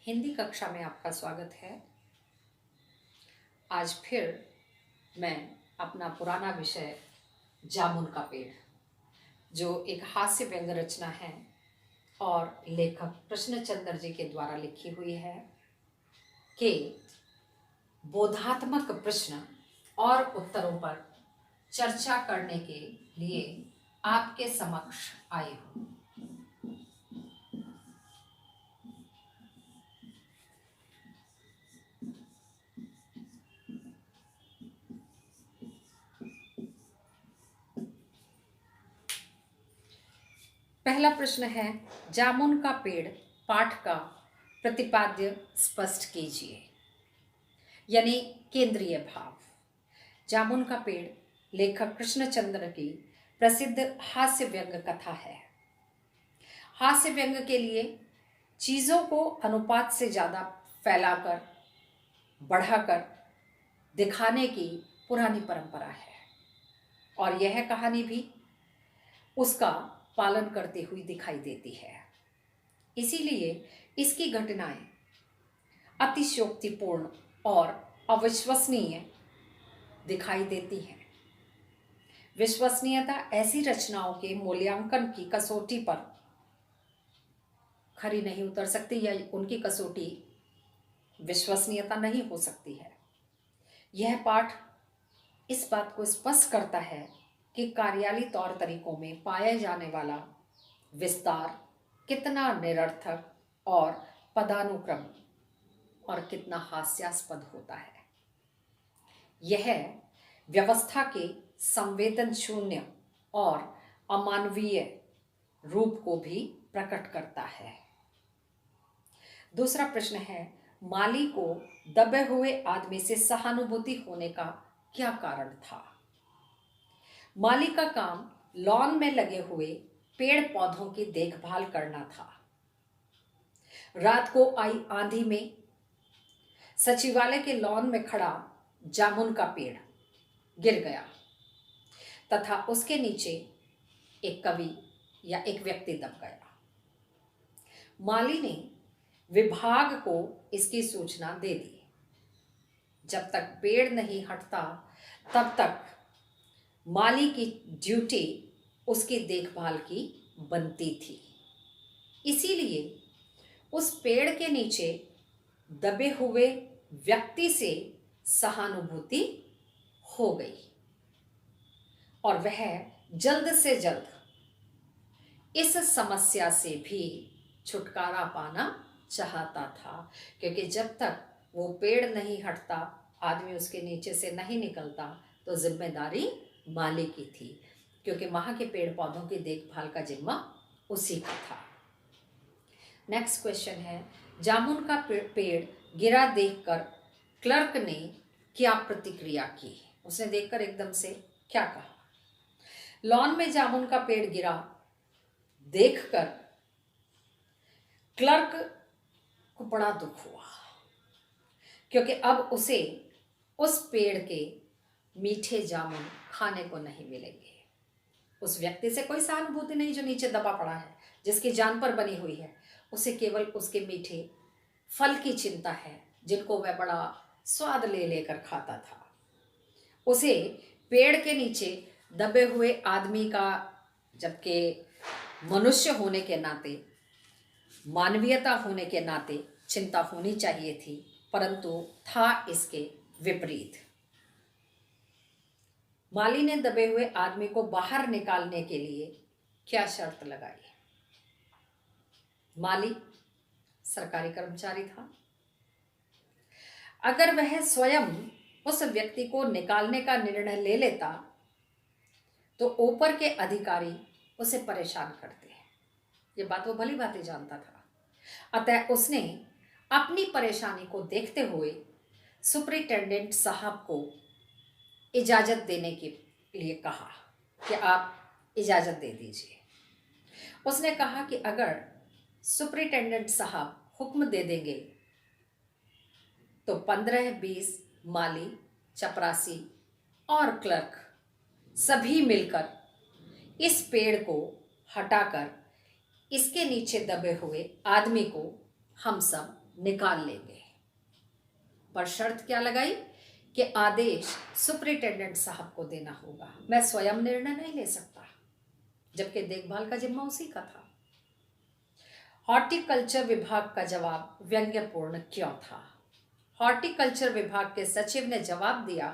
हिंदी कक्षा में आपका स्वागत है। आज फिर मैं अपना पुराना विषय जामुन का पेड़, जो एक हास्य व्यंग रचना है और लेखक कृष्णचंद्र जी के द्वारा लिखी हुई है, के बोधात्मक प्रश्न और उत्तरों पर चर्चा करने के लिए आपके समक्ष आई हूँ। पहला प्रश्न है, जामुन का पेड़ पाठ का प्रतिपाद्य स्पष्ट कीजिए, यानी केंद्रीय भाव। जामुन का पेड़ लेखक कृष्णचंद्र की प्रसिद्ध हास्य व्यंग कथा है। हास्य व्यंग के लिए चीज़ों को अनुपात से ज़्यादा फैलाकर, बढ़ाकर दिखाने की पुरानी परंपरा है और यह कहानी भी उसका पालन करती हुई दिखाई देती है। इसीलिए इसकी घटनाएं अतिशयोक्तिपूर्ण और अविश्वसनीय दिखाई देती हैं। विश्वसनीयता ऐसी रचनाओं के मूल्यांकन की कसौटी पर खरी नहीं उतर सकती या उनकी कसौटी विश्वसनीयता नहीं हो सकती है। यह पाठ इस बात को स्पष्ट करता है कि कार्यालयी तौर तरीकों में पाया जाने वाला विस्तार कितना निरर्थक और पदानुक्रम और कितना हास्यास्पद होता है। यह व्यवस्था के संवेदन शून्य और अमानवीय रूप को भी प्रकट करता है। दूसरा प्रश्न है, माली को दबे हुए आदमी से सहानुभूति होने का क्या कारण था? माली का काम लॉन में लगे हुए पेड़ पौधों की देखभाल करना था। रात को आई आंधी में सचिवालय के लॉन में खड़ा जामुन का पेड़ गिर गया तथा उसके नीचे एक कवि या एक व्यक्ति दब गया। माली ने विभाग को इसकी सूचना दे दी। जब तक पेड़ नहीं हटता तब तक माली की ड्यूटी उसकी देखभाल की बनती थी। इसीलिए उस पेड़ के नीचे दबे हुए व्यक्ति से सहानुभूति हो गई और वह जल्द से जल्द इस समस्या से भी छुटकारा पाना चाहता था, क्योंकि जब तक वो पेड़ नहीं हटता, आदमी उसके नीचे से नहीं निकलता, तो जिम्मेदारी माली की थी, क्योंकि वहाँ के पेड़ पौधों की देखभाल का जिम्मा उसी का था। नेक्स्ट क्वेश्चन है, जामुन का पेड़ गिरा देखकर क्लर्क ने क्या प्रतिक्रिया की? उसने देखकर एकदम से क्या कहा? लॉन में जामुन का पेड़ गिरा देखकर क्लर्क को बड़ा दुख हुआ, क्योंकि अब उसे उस पेड़ के मीठे जामुन खाने को नहीं मिलेंगे। उस व्यक्ति से कोई सहानुभूति नहीं जो नीचे दबा पड़ा है, जिसकी जान पर बनी हुई है। उसे केवल उसके मीठे फल की चिंता है, जिनको वह बड़ा स्वाद ले लेकर खाता था। उसे पेड़ के नीचे दबे हुए आदमी का, जबकि मनुष्य होने के नाते, मानवीयता होने के नाते चिंता होनी चाहिए थी, परंतु था इसके विपरीत। माली ने दबे हुए आदमी को बाहर निकालने के लिए क्या शर्त लगाई? माली सरकारी कर्मचारी था। अगर वह स्वयं उस व्यक्ति को निकालने का निर्णय ले लेता तो ऊपर के अधिकारी उसे परेशान करते हैं। ये बात वो भली भांति जानता था। अतः उसने अपनी परेशानी को देखते हुए सुपरिटेंडेंट साहब को इजाज़त देने के लिए कहा कि आप इजाज़त दे दीजिए। उसने कहा कि अगर सुपरिटेंडेंट साहब हुक्म दे देंगे तो 15-20 माली, चपरासी और क्लर्क सभी मिलकर इस पेड़ को हटाकर इसके नीचे दबे हुए आदमी को हम सब निकाल लेंगे। पर शर्त क्या लगाई कि आदेश सुपरिटेंडेंट साहब को देना होगा, मैं स्वयं निर्णय नहीं ले सकता, जबकि देखभाल का जिम्मा उसी का था। हॉर्टिकल्चर विभाग का जवाब व्यंग्यपूर्ण क्यों था? हॉर्टिकल्चर विभाग के सचिव ने जवाब दिया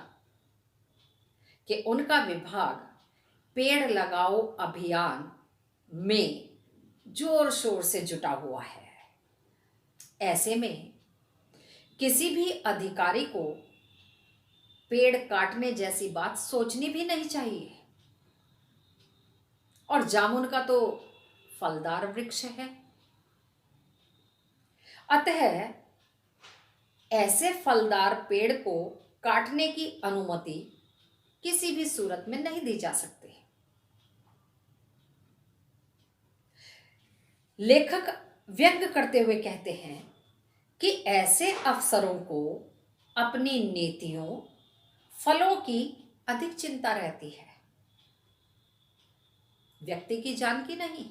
कि उनका विभाग पेड़ लगाओ अभियान में जोर शोर से जुटा हुआ है। ऐसे में किसी भी अधिकारी को पेड़ काटने जैसी बात सोचनी भी नहीं चाहिए। और जामुन का तो फलदार वृक्ष है, अतः ऐसे फलदार पेड़ को काटने की अनुमति किसी भी सूरत में नहीं दी जा सकती। लेखक व्यंग करते हुए कहते हैं कि ऐसे अफसरों को अपनी नीतियों, फलों की अधिक चिंता रहती है, व्यक्ति की जान की नहीं।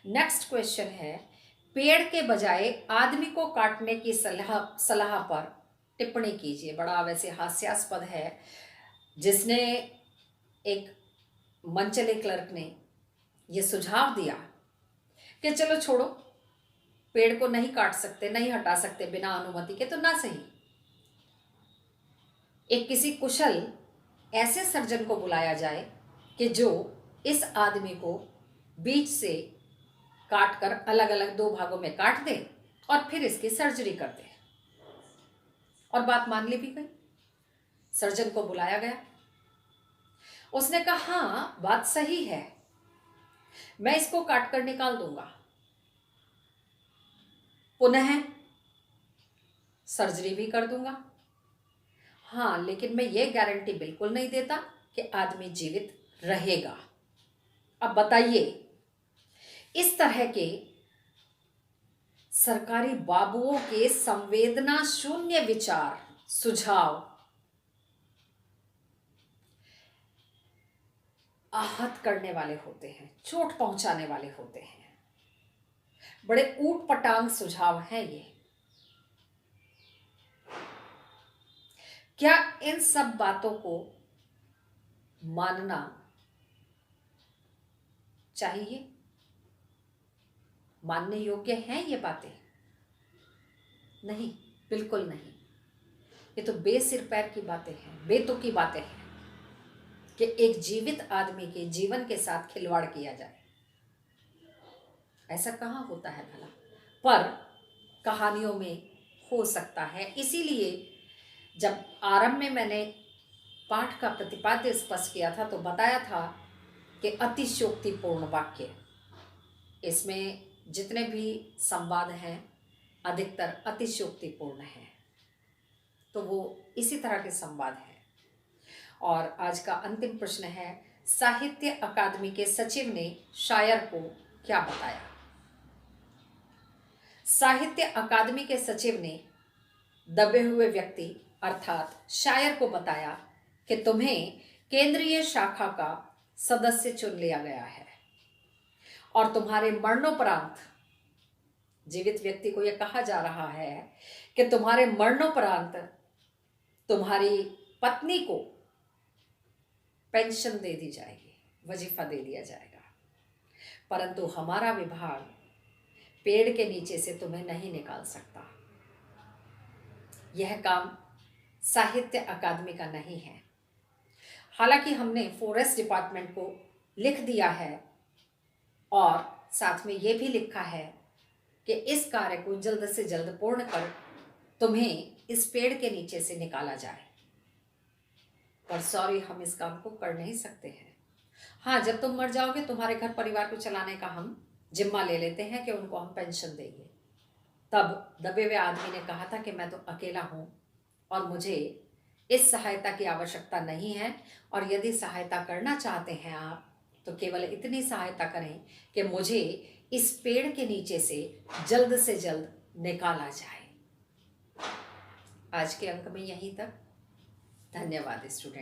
नेक्स्ट क्वेश्चन है, पेड़ के बजाय आदमी को काटने की सलाह पर टिप्पणी कीजिए। बड़ा वैसे हास्यास्पद है, जिसने एक मंचले क्लर्क ने यह सुझाव दिया कि चलो छोड़ो, पेड़ को नहीं काट सकते, नहीं हटा सकते बिना अनुमति के, तो ना सही एक किसी कुशल ऐसे सर्जन को बुलाया जाए कि जो इस आदमी को बीच से काट कर अलग अलग 2 भागों में काट दे और फिर इसकी सर्जरी कर दे। और बात मान ली भी गई। सर्जन को बुलाया गया, उसने कहा हाँ बात सही है, मैं इसको काट कर निकाल दूंगा, पुनः सर्जरी भी कर दूंगा। हाँ, लेकिन मैं ये गारंटी बिल्कुल नहीं देता कि आदमी जीवित रहेगा। अब बताइए, इस तरह के सरकारी बाबुओं के संवेदना शून्य विचार, सुझाव आहत करने वाले होते हैं, चोट पहुंचाने वाले होते हैं। बड़े ऊट पटांग सुझाव हैं ये। क्या इन सब बातों को मानना चाहिए? मानने योग्य हैं ये बातें? नहीं, बिल्कुल नहीं। ये तो बेसिर पैर की बातें हैं, बेतुकी बातें हैं कि एक जीवित आदमी के जीवन के साथ खिलवाड़ किया जाए। ऐसा कहाँ होता है भला? पर कहानियों में हो सकता है। इसीलिए जब आरंभ में मैंने पाठ का प्रतिपाद्य स्पष्ट किया था तो बताया था कि अतिशयोक्तिपूर्ण वाक्य, इसमें जितने भी संवाद हैं अधिकतर अतिशयोक्तिपूर्ण हैं, तो वो इसी तरह के संवाद हैं। और आज का अंतिम प्रश्न है, साहित्य अकादमी के सचिव ने शायर को क्या बताया? साहित्य अकादमी के सचिव ने दबे हुए व्यक्ति अर्थात शायर को बताया कि तुम्हें केंद्रीय शाखा का सदस्य चुन लिया गया है और तुम्हारे मरणोपरांत, जीवित व्यक्ति को यह कहा जा रहा है कि तुम्हारे मरणोपरांत तुम्हारी पत्नी को पेंशन दे दी जाएगी, वजीफा दे दिया जाएगा, परंतु हमारा विभाग पेड़ के नीचे से तुम्हें नहीं निकाल सकता। यह काम साहित्य अकादमी का नहीं है। हालांकि हमने फॉरेस्ट डिपार्टमेंट को लिख दिया है और साथ में यह भी लिखा है कि इस कार्य को जल्द से जल्द पूर्ण कर तुम्हें इस पेड़ के नीचे से निकाला जाए, पर सॉरी, हम इस काम को कर नहीं सकते हैं। हाँ, जब तुम मर जाओगे तुम्हारे घर परिवार को चलाने का हम जिम्मा ले लेते हैं कि उनको हम पेंशन देंगे। तब दबे हुए आदमी ने कहा था कि मैं तो अकेला हूँ और मुझे इस सहायता की आवश्यकता नहीं है, और यदि सहायता करना चाहते हैं आप तो केवल इतनी सहायता करें कि मुझे इस पेड़ के नीचे से जल्द निकाला जाए। आज के अंक में यहीं तक। धन्यवाद स्टूडेंट।